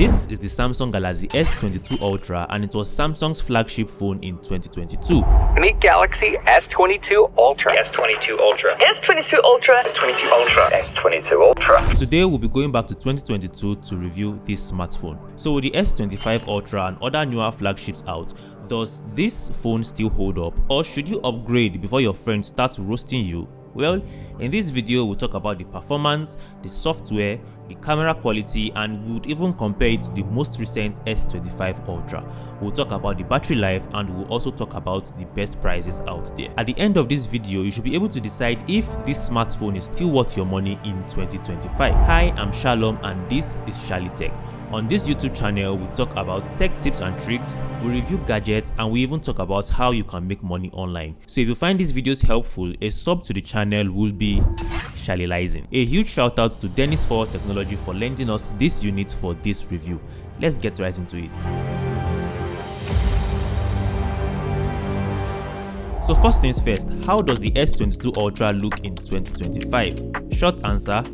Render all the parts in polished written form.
This is the Samsung Galaxy S22 Ultra and it was Samsung's flagship phone in 2022. Meet Galaxy S22 Ultra. S22 Ultra. S22 Ultra. S22 Ultra. S22 Ultra. Today we'll be going back to 2022 to review this smartphone. So with the S25 Ultra and other newer flagships out, does this phone still hold up, or should you upgrade before your friends start roasting you? Well, in this video we'll talk about the performance, the software, the camera quality, and we would even compare it to the most recent S25 Ultra. We'll talk about the battery life and we'll also talk about the best prices out there. At the end of this video, you should be able to decide if this smartphone is still worth your money in 2025. Hi, I'm Shalom and this is ShallyTech. On this YouTube channel, we talk about tech tips and tricks, we review gadgets, and we even talk about how you can make money online. So if you find these videos helpful, a sub to the channel will be Shallylizing. A huge shout out to Dennis for Technology for lending us this unit for this review. Let's get right into it. So first things first, how does the S22 Ultra look in 2025? Short answer,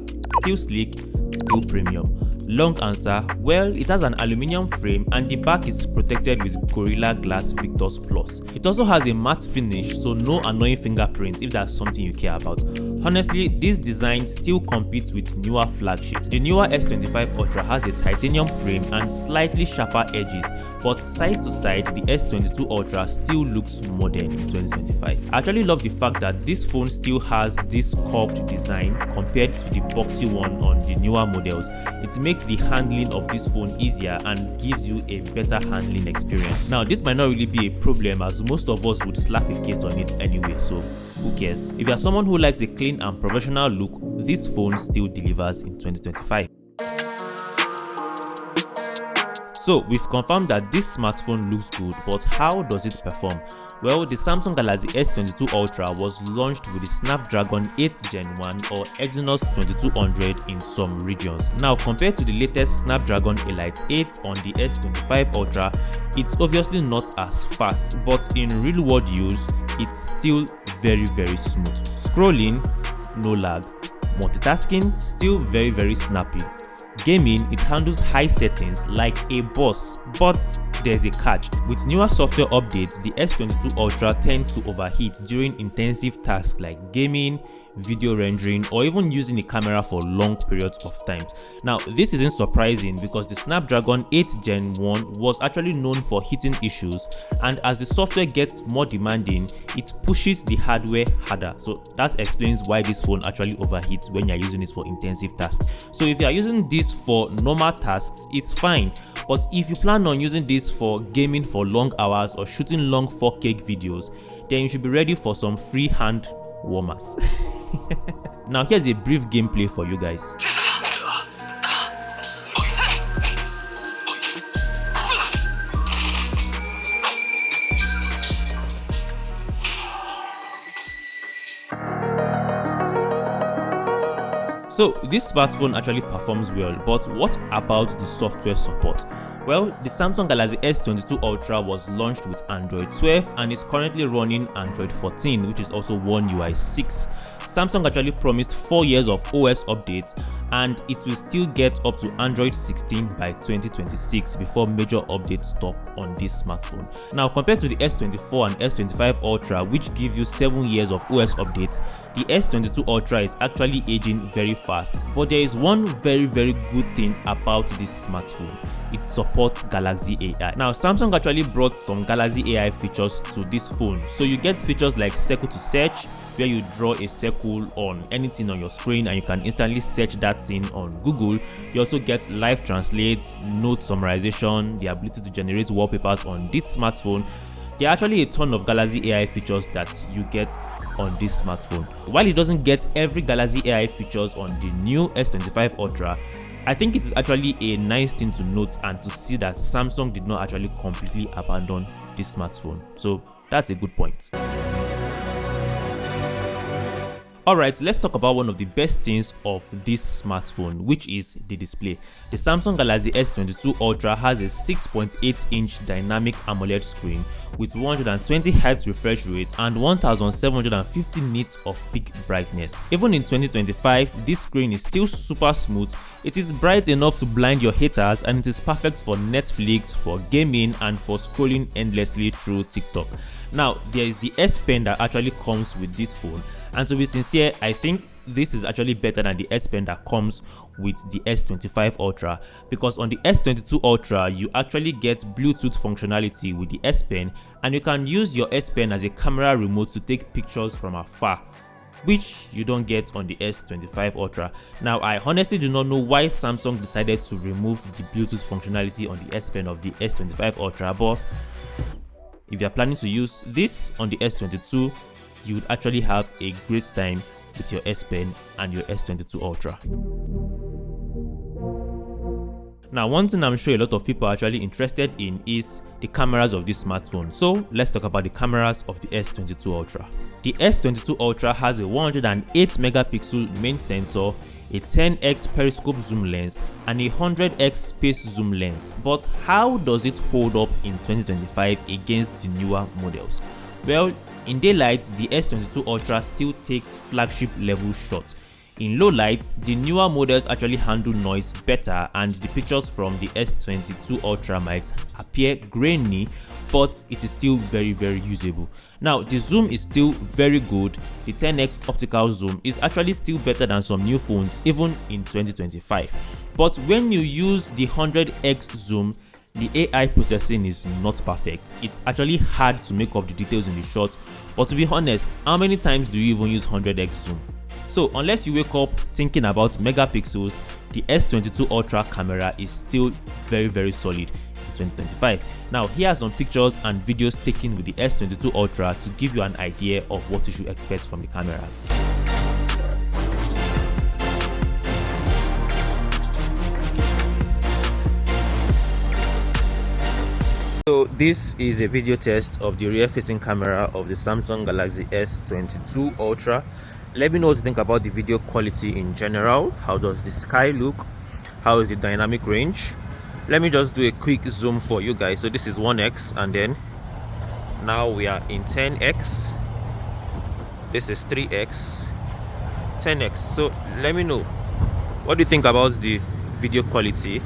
still sleek, still premium. Long answer, well, it has an aluminium frame and the back is protected with Gorilla Glass Victus Plus. It also has a matte finish, so no annoying fingerprints if that's something you care about. Honestly, this design still competes with newer flagships. The newer S25 Ultra has a titanium frame and slightly sharper edges, but side to side, the S22 Ultra still looks modern in 2025. I actually love the fact that this phone still has this curved design compared to the boxy one on the newer models. It makes the handling of this phone easier and gives you a better handling experience. Now, this might not really be a problem as most of us would slap a case on it anyway, so who cares? If you're someone who likes a clean and professional look, this phone still delivers in 2025. So we've confirmed that this smartphone looks good, but how does it perform? Well, the Samsung Galaxy S22 Ultra was launched with the Snapdragon 8 Gen 1 or Exynos 2200 in some regions. Now, compared to the latest Snapdragon Elite 8 on the S25 Ultra, it's obviously not as fast, but in real world use, it's still very smooth. Scrolling, no lag. Multitasking, still very snappy. Gaming, it handles high settings like a boss, but there's a catch. With newer software updates, the S22 Ultra tends to overheat during intensive tasks like gaming, video rendering, or even using a camera for long periods of time. Now, this isn't surprising because the Snapdragon 8 Gen 1 was actually known for heating issues, and as the software gets more demanding, it pushes the hardware harder. So that explains why this phone actually overheats when you're using it for intensive tasks. So if you're using this for normal tasks, it's fine. But if you plan on using this for gaming for long hours or shooting long 4K videos, then you should be ready for some free hand warmers. Now here's a brief gameplay for you guys. So this smartphone actually performs well, but what about the software support? Well, the Samsung Galaxy S22 Ultra was launched with Android 12 and is currently running Android 14, which is also One UI 6. Samsung actually promised 4 years of OS updates and it will still get up to Android 16 by 2026 before major updates stop on this smartphone. Now, compared to the S24 and S25 Ultra, which give you 7 years of OS updates, the S22 Ultra is actually aging very fast. But there is one very good thing about this smartphone. It supports Galaxy AI. Now, Samsung actually brought some Galaxy AI features to this phone. So you get features like circle to search, where you draw a circle on anything on your screen and you can instantly search that thing on Google. You also get live translate, note summarization, the ability to generate wallpapers on this smartphone. There are actually a ton of Galaxy AI features that you get on this smartphone. While it doesn't get every Galaxy AI features on the new S25 Ultra, I think it's actually a nice thing to note and to see that Samsung did not actually completely abandon this smartphone. So that's a good point. Alright, let's talk about one of the best things of this smartphone, which is the display. The Samsung Galaxy S22 Ultra has a 6.8-inch dynamic AMOLED screen with 120Hz refresh rate and 1750 nits of peak brightness. Even in 2025, this screen is still super smooth. It is bright enough to blind your haters, and it is perfect for Netflix, for gaming, and for scrolling endlessly through TikTok. Now, there is the S Pen that actually comes with this phone, and to be sincere, I think this is actually better than the S Pen that comes with the S25 Ultra, because on the S22 Ultra you actually get Bluetooth functionality with the S Pen, and you can use your S Pen as a camera remote to take pictures from afar, which you don't get on the S25 Ultra. Now, I honestly do not know why Samsung decided to remove the Bluetooth functionality on the S Pen of the S25 Ultra, but if you are planning to use this on the S22, you would actually have a great time with your S Pen and your S22 Ultra. Now, one thing I'm sure a lot of people are actually interested in is the cameras of this smartphone. So let's talk about the cameras of the S22 Ultra. The S22 Ultra has a 108 megapixel main sensor, a 10x periscope zoom lens, and a 100x space zoom lens. But how does it hold up in 2025 against the newer models? Well, in daylight, the S22 Ultra still takes flagship level shots. In low light, the newer models actually handle noise better, and the pictures from the S22 Ultra might appear grainy, but it is still very usable. Now, the zoom is still very good. The 10x optical zoom is actually still better than some new phones even in 2025. But when you use the 100x zoom, the AI processing is not perfect. It's actually hard to make up the details in the shot, but to be honest, how many times do you even use 100x zoom? So unless you wake up thinking about megapixels, the S22 Ultra camera is still very solid in 2025. Now, here are some pictures and videos taken with the S22 Ultra to give you an idea of what you should expect from the cameras. So this is a video test of the rear-facing camera of the Samsung Galaxy S22 Ultra. Let me know what you think about the video quality in general. How does the sky look? How is the dynamic range? Let me just do a quick zoom for you guys. So this is 1x, and then now we are in 10x. This is 3x, 10x. So let me know, what do you think about the video quality?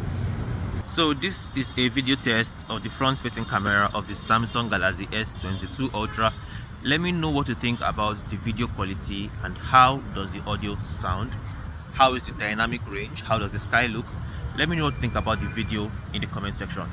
So this is a video test of the front-facing camera of the Samsung Galaxy S22 Ultra. Let me know what you think about the video quality, and how does the audio sound? How is the dynamic range? How does the sky look? Let me know what you think about the video in the comment section.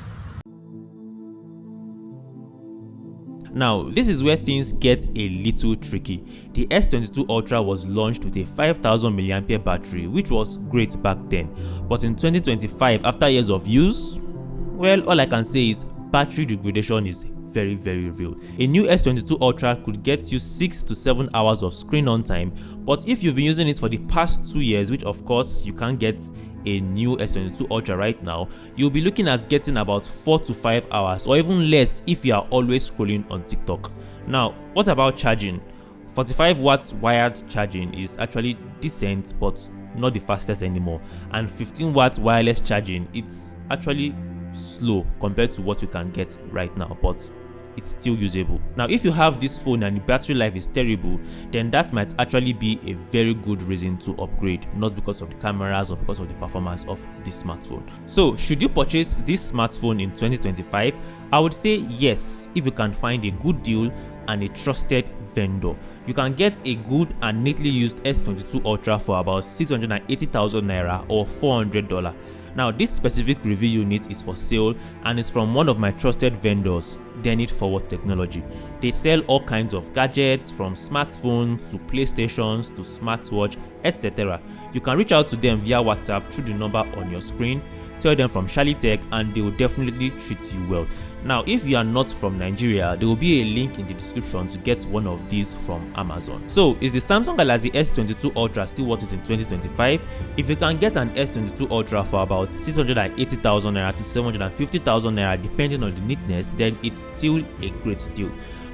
Now, this is where things get a little tricky. The S22 Ultra was launched with a 5000 mAh battery, which was great back then. But in 2025, after years of use, well, all I can say is battery degradation is very real. A new S22 Ultra could get you 6 to 7 hours of screen on time, but if you've been using it for the past 2 years, which of course you can't get a new S22 Ultra right now, you'll be looking at getting about 4 to 5 hours, or even less if you are always scrolling on TikTok. Now, what about charging? 45 watts wired charging is actually decent, but not the fastest anymore, and 15 watts wireless charging, it's actually slow compared to what you can get right now, but it's still usable. Now, if you have this phone and the battery life is terrible, then that might actually be a very good reason to upgrade, not because of the cameras or because of the performance of this smartphone. So, should you purchase this smartphone in 2025? I would say yes, if you can find a good deal and a trusted vendor. You can get a good and neatly used S22 Ultra for about 680,000 naira or $400. Now, this specific review unit is for sale and is from one of my trusted vendors, Denit Forward Technology. They sell all kinds of gadgets, from smartphones to PlayStations to smartwatch, etc. You can reach out to them via WhatsApp through the number on your screen. Tell them from ShallyTech and they will definitely treat you well. Now, if you are not from Nigeria, there will be a link in the description to get one of these from Amazon. So, is the Samsung Galaxy S22 Ultra still worth it in 2025? If you can get an S22 Ultra for about 680,000 naira to 750,000 naira depending on the neatness, then it's still a great deal.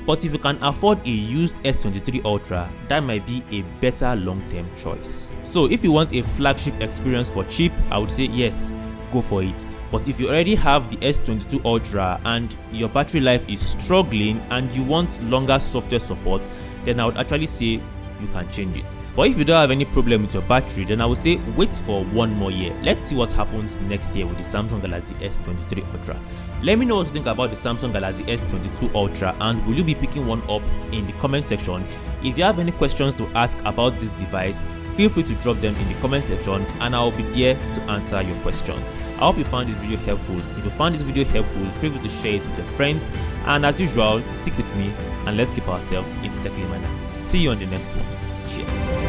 But if you can afford a used S23 Ultra, that might be a better long-term choice. So if you want a flagship experience for cheap, I would say yes, go for it. But if you already have the S22 Ultra and your battery life is struggling and you want longer software support, then I would actually say you can change it. But if you don't have any problem with your battery, then I would say wait for one more year. Let's see what happens next year with the Samsung Galaxy S23 Ultra. Let me know what you think about the Samsung Galaxy S22 Ultra, and will you be picking one up in the comment section? If you have any questions to ask about this device, feel free to drop them in the comment section and I'll be there to answer your questions. I hope you found this video helpful. If you found this video helpful, feel free to share it with your friends, and as usual, stick with me and let's keep ourselves in a technical manner. See you on the next one. Cheers.